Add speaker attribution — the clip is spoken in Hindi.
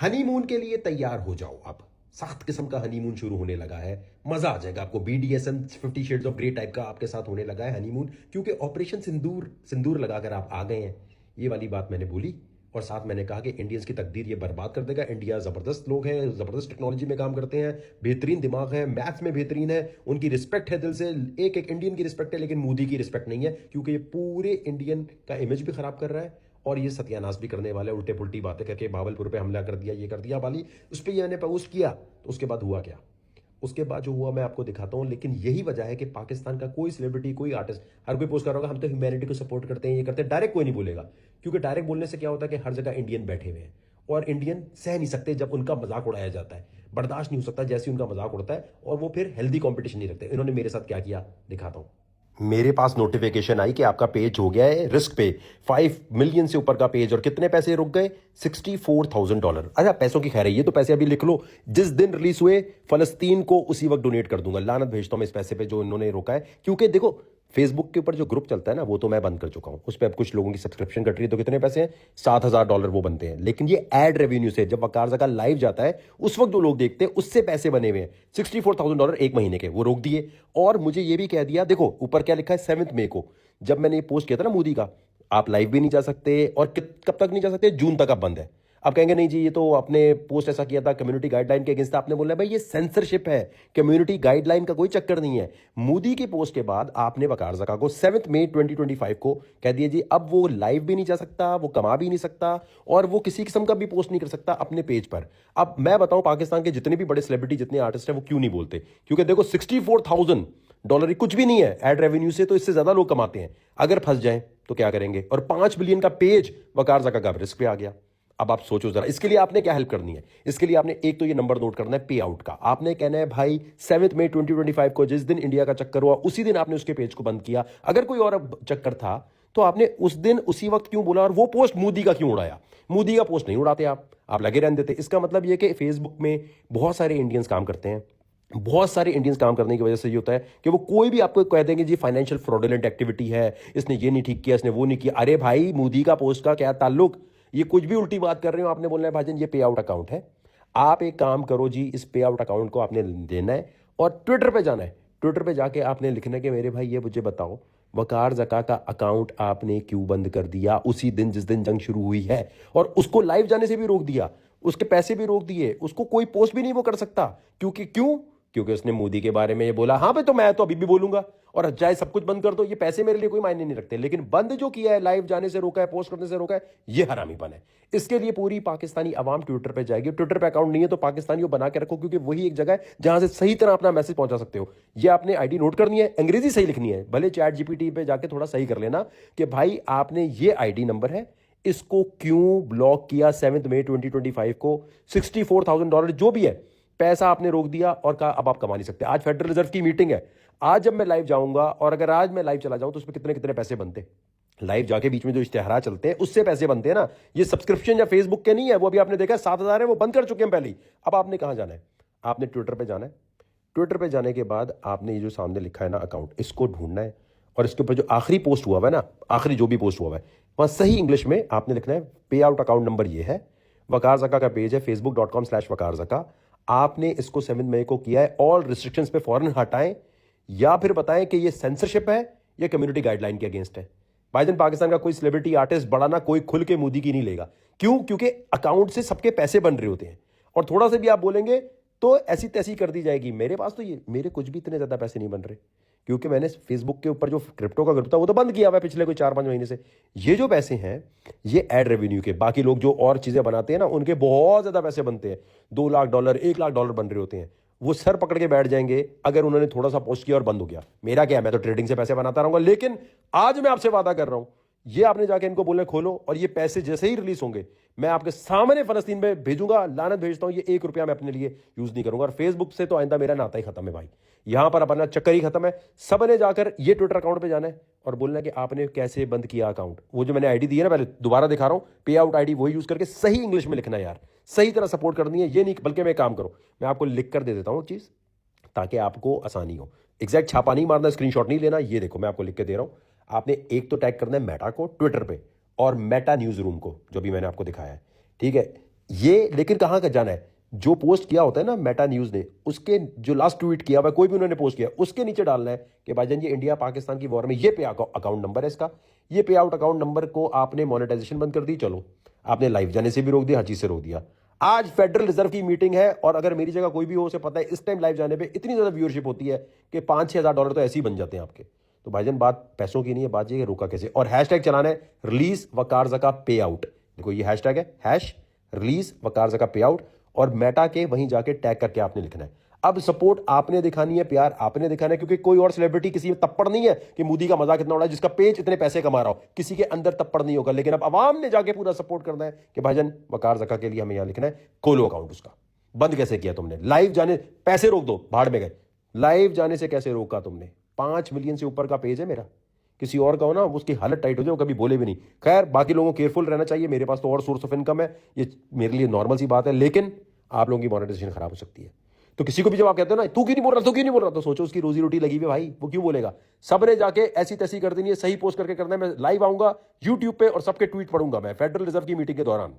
Speaker 1: हनीमून के लिए तैयार हो जाओ। अब 7 किस्म का हनीमून शुरू होने लगा है। मजा आ जाएगा आपको। BDSM 50 shades of grey type का आपके साथ होने लगा है हनीमून, क्योंकि ऑपरेशन सिंदूर सिंदूर लगाकर आप आ गए हैं। ये वाली बात मैंने बोली और साथ मैंने कहा कि इंडियंस की तकदीर ये बर्बाद कर देगा। इंडिया जबरदस्त लोग हैं, जबरदस्त टेक्नोलॉजी में काम करते हैं, बेहतरीन दिमाग है, मैथ्स में बेहतरीन है, उनकी रिस्पेक्ट है दिल से। एक एक इंडियन की रिस्पेक्ट है, लेकिन मोदी की रिस्पेक्ट नहीं है, क्योंकि ये पूरे इंडियन का इमेज भी खराब कर रहा है और ये सत्यानाश भी करने वाले, उल्टे पुल्टी बातें करके भावलपुर पे हमला कर दिया, ये कर दिया वाली। उस पर ये मैंने पोस्ट किया तो उसके बाद हुआ क्या? उसके बाद जो हुआ मैं आपको दिखाता हूं। लेकिन यही वजह है कि पाकिस्तान का कोई सेलिब्रिटी, कोई आर्टिस्ट, हर कोई पोस्ट कर रहा होगा हम तो ह्यूमैनिटी को सपोर्ट करते हैं, ये करते हैं। डायरेक्ट कोई नहीं बोलेगा, क्योंकि डायरेक्ट बोलने से क्या होता है कि हर जगह इंडियन बैठे हुए हैं और इंडियन सह नहीं सकते जब उनका मजाक उड़ाया जाता है। बर्दाश्त नहीं हो सकता जैसे उनका मजाक उड़ता है, और वो फिर हेल्दी कॉम्पिटिशन नहीं रखते। इन्होंने मेरे साथ क्या किया दिखाता हूं। मेरे पास नोटिफिकेशन आई कि आपका पेज हो गया है रिस्क पे, 5 मिलियन से ऊपर का पेज, और कितने पैसे रुक गए? $64,000। अच्छा, पैसों की खैर है, ये तो पैसे अभी लिख लो। जिस दिन रिलीज हुए फलस्तीन को उसी वक्त डोनेट कर दूंगा। लानत भेजता हूं मैं इस पैसे पे जो इन्होंने रोका है, क्योंकि देखो फेसबुक के ऊपर जो ग्रुप चलता है ना, वो तो मैं बंद कर चुका हूं। उस पर अब कुछ लोगों की सब्सक्रिप्शन कट रही है, तो कितने पैसे हैं? $7,000 वो बनते हैं। लेकिन ये एड रेवेन्यू से, जब वकार ज़का लाइव जाता है उस वक्त जो लोग देखते हैं उससे पैसे बने हुए हैं। $64,000 एक महीने के, वो रोक दिए। और मुझे ये भी कह दिया, देखो ऊपर क्या लिखा है, 7 मई को जब मैंने ये पोस्ट किया था ना मोदी का, आप लाइव भी नहीं जा सकते, और कब तक नहीं जा सकते? जून तक अब बंद है। आप कहेंगे नहीं जी ये तो आपने पोस्ट ऐसा किया था कम्युनिटी गाइडलाइन के अगेंस्ट। आपने बोला भाई ये सेंसरशिप है, कम्युनिटी गाइडलाइन का कोई चक्कर नहीं है। मोदी की पोस्ट के बाद आपने वकार ज़का को 7 मई 2025 को कह दिया जी अब वो लाइव भी नहीं जा सकता, वो कमा भी नहीं सकता, और वो किसी किस्म का भी पोस्ट नहीं कर सकता अपने पेज पर। अब मैं बताऊं पाकिस्तान के जितने भी बड़े सेलिब्रिटी, जितने आर्टिस्ट हैं, वो क्यों नहीं बोलते? क्योंकि देखो $64,000 कुछ भी नहीं है एड रेवेन्यू से, तो इससे ज्यादा लोग कमाते हैं। अगर फंस जाए तो क्या करेंगे? और 5 बिलियन का पेज वकार ज़का का रिस्क पे आ गया। अब आप सोचो जरा, इसके लिए आपने क्या हेल्प करनी है? इसके लिए आपने एक तो ये नंबर नोट करना है पे आउट का। आपने कहना है भाई 7 मई 2025 को जिस दिन इंडिया का चक्कर हुआ उसी दिन आपने उसके पेज को बंद किया। अगर कोई और चक्कर था तो आपने उस दिन उसी वक्त क्यों बोला, और वो पोस्ट मोदी का क्यों उड़ाया? मोदी का पोस्ट नहीं उड़ाते आप लगे रहने देते। इसका मतलब यह कि फेसबुक में बहुत सारे इंडियंस काम करते हैं। बहुत सारे इंडियंस काम करने की वजह से ये होता है कि वो कोई भी आपको कह देंगे जी फाइनेंशियल फ्रॉडुलेंट एक्टिविटी है, इसने ये नहीं ठीक किया, इसने वो नहीं किया। अरे भाई मोदी का पोस्ट का क्या ताल्लुक? ये कुछ भी उल्टी बात कर रहे हो। आपने बोलना है भाईजान ये पे आउट अकाउंट है। आप एक काम करो जी, इस पे आउट अकाउंट को आपने देना है और ट्विटर पे जाना है। ट्विटर पे जाके आपने लिखना है कि मेरे भाई ये मुझे बताओ वकार ज़का का अकाउंट आपने क्यों बंद कर दिया उसी दिन जिस दिन जंग शुरू हुई है, और उसको लाइव जाने से भी रोक दिया, उसके पैसे भी रोक दिए, उसको कोई पोस्ट भी नहीं वो कर सकता। क्योंकि उसने मोदी के बारे में ये बोला। हाँ भाई, तो मैं तो अभी भी बोलूंगा, और चाहे सब कुछ बंद कर दो, ये पैसे मेरे लिए कोई मायने नहीं रखते। लेकिन बंद जो किया है, लाइव जाने से रोका है, पोस्ट करने से रोका है, ये हरामीपन है। इसके लिए पूरी पाकिस्तानी आवाम ट्विटर पे जाएगी। ट्विटर पे अकाउंट नहीं है तो पाकिस्तानियों बना के रखो, क्योंकि वही एक जगह है जहां से सही तरह अपना मैसेज पहुंचा सकते हो। ये आपने आईडी नोट करनी है, अंग्रेजी सही लिखनी है, भले चैट जीपीटी पे जाके थोड़ा सही कर लेना कि भाई आपने ये आईडी नंबर है, इसको क्यों ब्लॉक किया 7 मई 2025 को। $64,000 जो भी है पैसा आपने रोक दिया और कहा अब आप कमा नहीं सकते। आज फेडरल रिजर्व की मीटिंग है, आज जब मैं लाइव जाऊंगा, और अगर आज मैं लाइव चला जाऊं तो उसमें कितने कितने पैसे बनते? लाइव जाके बीच में जो इश्तेहार चलते हैं उससे पैसे बनते हैं ना। ये सब्सक्रिप्शन या फेसबुक के नहीं है, वो अभी आपने देखा 7,000 है, वो बंद कर चुके हैं पहले ही। अब आपने कहां जाना है? आपने ट्विटर पर जाना है। ट्विटर पर जाने के बाद आपने ये जो सामने लिखा है ना अकाउंट, इसको ढूंढना है, और इसके ऊपर जो आखिरी पोस्ट हुआ है ना, आखिरी जो भी पोस्ट हुआ है वहां सही इंग्लिश में आपने लिखना है पे आउट अकाउंट नंबर ये है, वकार ज़का का पेज है facebook.com/वकार ज़का। आपने इसको 7 मई को किया है। ऑल रिस्ट्रिक्शंस पे फौरन हटाएं, या फिर बताएं कि ये सेंसरशिप है या कम्युनिटी गाइडलाइन के अगेंस्ट है। बाइडन पाकिस्तान का कोई सेलिब्रिटी आर्टिस्ट बड़ा ना कोई खुल के मोदी की नहीं लेगा। क्यों? क्योंकि अकाउंट से सबके पैसे बन रहे होते हैं, और थोड़ा सा भी आप बोलेंगे तो ऐसी तैसी कर दी जाएगी। मेरे पास तो ये मेरे कुछ भी इतने ज्यादा पैसे नहीं बन रहे, क्योंकि मैंने फेसबुक के ऊपर जो क्रिप्टो का ग्रुप था वो तो बंद किया हुआ है पिछले कोई 4-5 महीने से। ये जो पैसे हैं ये एड रेवेन्यू के, बाकी लोग जो और चीजें बनाते हैं ना उनके बहुत ज्यादा पैसे बनते हैं। $2 लाख $1 लाख बन रहे होते हैं। वो सर पकड़ के बैठ जाएंगे अगर उन्होंने थोड़ा सा पोस्ट किया और बंद हो गया। मेरा क्या है, मैं तो ट्रेडिंग से पैसे बनाता रहूंगा। लेकिन आज मैं आपसे वादा कर रहा हूं, ये आपने जाके इनको बोलना खोलो, और ये पैसे जैसे ही रिलीज होंगे मैं आपके सामने फलस्तीन में भेजूंगा। लानत भेजता हूं, ये 1 रुपया मैं अपने लिए यूज नहीं करूंगा। और फेसबुक से तो आइंदा मेरा नाता ही खत्म है भाई, यहां पर अपना चक्कर ही खत्म है। सबने जाकर ये ट्विटर अकाउंट पे जाना है और बोलना है कि आपने कैसे बंद किया अकाउंट। वो जो मैंने आईडी दी है ना, पहले दोबारा दिखा रहा हूं, पे आउट आईडी वही यूज करके सही इंग्लिश में लिखना है यार, सही तरह सपोर्ट करनी है। ये नहीं बल्कि मैं काम करो, मैं आपको लिख कर दे देता हूं चीज ताकि आपको आसानी हो। एग्जैक्ट छापा नहीं मारना, स्क्रीनशॉट नहीं लेना। ये देखो मैं आपको लिख के दे रहा हूं। आपने एक तो टैग करना है मेटा को ट्विटर पे, और मेटा न्यूज रूम को, जो भी मैंने आपको दिखाया है, ठीक है। ये लेकिन कहाँ का जाना है, जो पोस्ट किया होता है ना मेटा न्यूज ने, उसके जो लास्ट ट्वीट किया हुआ है, कोई भी उन्होंने पोस्ट किया उसके नीचे डालना है कि भाईजान ये इंडिया पाकिस्तान की वॉर में ये पे अकाउंट नंबर है इसका, ये पे आउट अकाउंट नंबर को आपने मोनेटाइजेशन बंद कर दी, चलो आपने लाइव जाने से भी रोक दिया, हर चीज से रोक दिया। आज फेडरल रिजर्व की मीटिंग है और अगर मेरी जगह कोई भी हो, उसे पता है इस टाइम लाइव जाने पे इतनी ज्यादा व्यूअरशिप होती है कि $5-6 हज़ार तो ऐसे ही बन जाते हैं आपके। तो भाईजान बात पैसों की नहीं है, बात ये है रोका कैसे। और हैशटैग चलाना है रिलीज वकार ज़का पे आउट, देखो ये हैशटैग है हैश रिलीज वकार ज़का पे आउट, और मेटा के वहीं जाके टैग करके आपने लिखना है। अब सपोर्ट आपने दिखानी है, प्यार आपने दिखाना है, क्योंकि कोई और सेलिब्रिटी किसी में तप्पड़ नहीं है कि मोदी का मजाक इतना उड़ा है, जिसका पेज इतने पैसे कमा रहा हो, किसी के अंदर तप्पड़ नहीं होगा। लेकिन अब आवाम ने जाके पूरा सपोर्ट करना है कि भाईजान वकार ज़का के लिए हमें यहां लिखना है, खोलो अकाउंट उसका। बंद कैसे किया तुमने, लाइव जाने पैसे रोक दो, भाड़ में गए, लाइव जाने से कैसे रोका तुमने। 5 मिलियन से ऊपर का पेज है मेरा, किसी और का हो ना उसकी हालत टाइट हो जाए, वो कभी बोले भी नहीं। खैर बाकी लोगों को केयरफुल रहना चाहिए, मेरे पास तो और सोर्स ऑफ इनकम है, ये मेरे लिए नॉर्मल सी बात है, लेकिन आप लोगों की मोनेटाइजेशन खराब हो सकती है। तो किसी को भी जब आप कहते हो ना तू क्यों नहीं बोल रहा, तू क्यों नहीं बोल रहा, तो सोचो उसकी रोजी रोटी लगी हुई है भाई, वो क्यों बोलेगा। सबने जाके ऐसी तैसी कर देनी है, सही पोस्ट करके करना है। मैं लाइव आऊंगा यूट्यूब पे और सबके ट्वीट पढ़ूंगा मैं फेडरल रिजर्व की मीटिंग के दौरान।